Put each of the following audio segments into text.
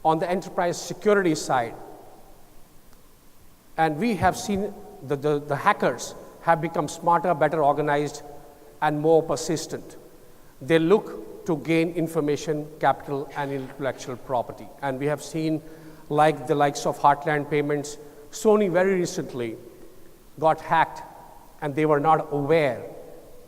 on the enterprise security side. And we have seen the hackers have become smarter, better organized, and more persistent. They look to gain information, capital, and intellectual property. And we have seen, like the likes of Heartland Payments, Sony very recently got hacked, and they were not aware.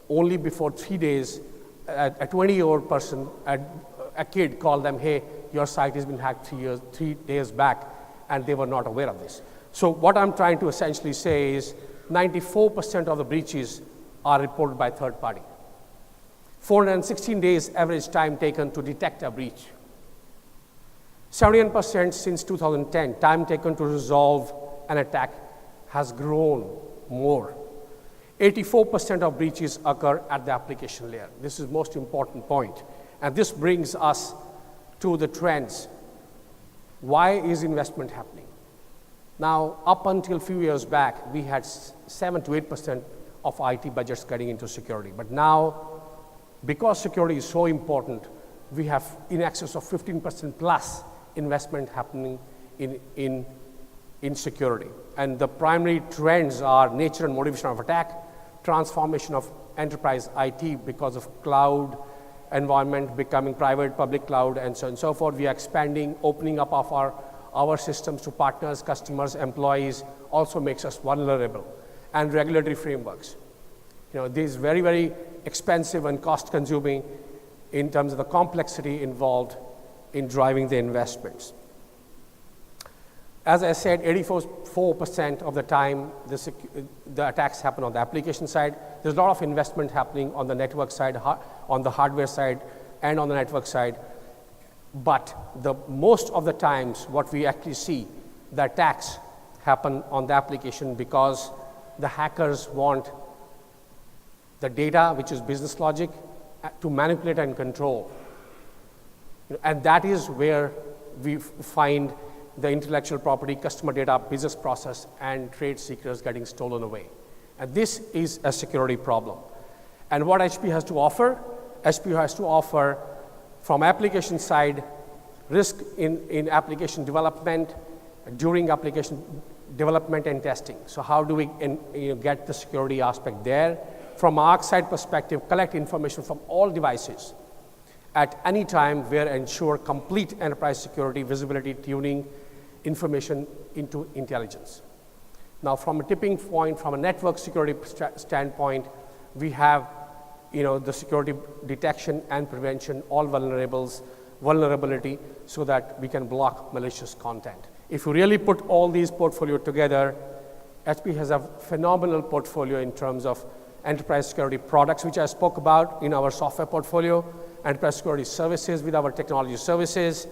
Only before 3 days, a 20-year-old person, a kid called them, hey, your site has been hacked 3 days back, and they were not aware of this. So what I'm trying to essentially say is 94% of the breaches are reported by third party. 416 days average time taken to detect a breach. 71% since 2010, time taken to resolve an attack has grown more. 84% of breaches occur at the application layer. This is the most important point. And this brings us to the trends. Why is investment happening? Now, up until a few years back, we had 7 to 8% of IT budgets getting into security. But now, because security is so important, we have in excess of 15% plus investment happening in security. And the primary trends are nature and motivation of attack, transformation of enterprise IT because of cloud environment becoming private, public cloud, and so on and so forth. We are expanding, opening up of our systems to partners, customers, employees also makes us vulnerable. And regulatory frameworks. These very, very expensive and cost-consuming in terms of the complexity involved in driving the investments. As I said, 84% of the time, the attacks happen on the application side. There's a lot of investment happening on the network side, on the hardware side, and on the network side. But most of the times, what we actually see, the attacks happen on the application because the hackers want the data, which is business logic, to manipulate and control. And that is where we find the intellectual property, customer data, business process, and trade secrets getting stolen away. And this is a security problem. And what HP has to offer? HP has to offer, from application side, risk in application development, during application development and testing. So how do we get the security aspect there? From our side perspective, collect information from all devices at any time where ensure complete enterprise security, visibility, tuning, information into intelligence. Now, from a tipping point, from a network security standpoint, we have the security detection and prevention, all vulnerability, so that we can block malicious content. If you really put all these portfolio together, HP has a phenomenal portfolio in terms of enterprise security products, which I spoke about in our software portfolio, enterprise security services with our technology services,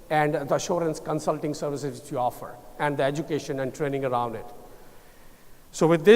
and the assurance consulting services which we offer, and the education and training around it. So with this,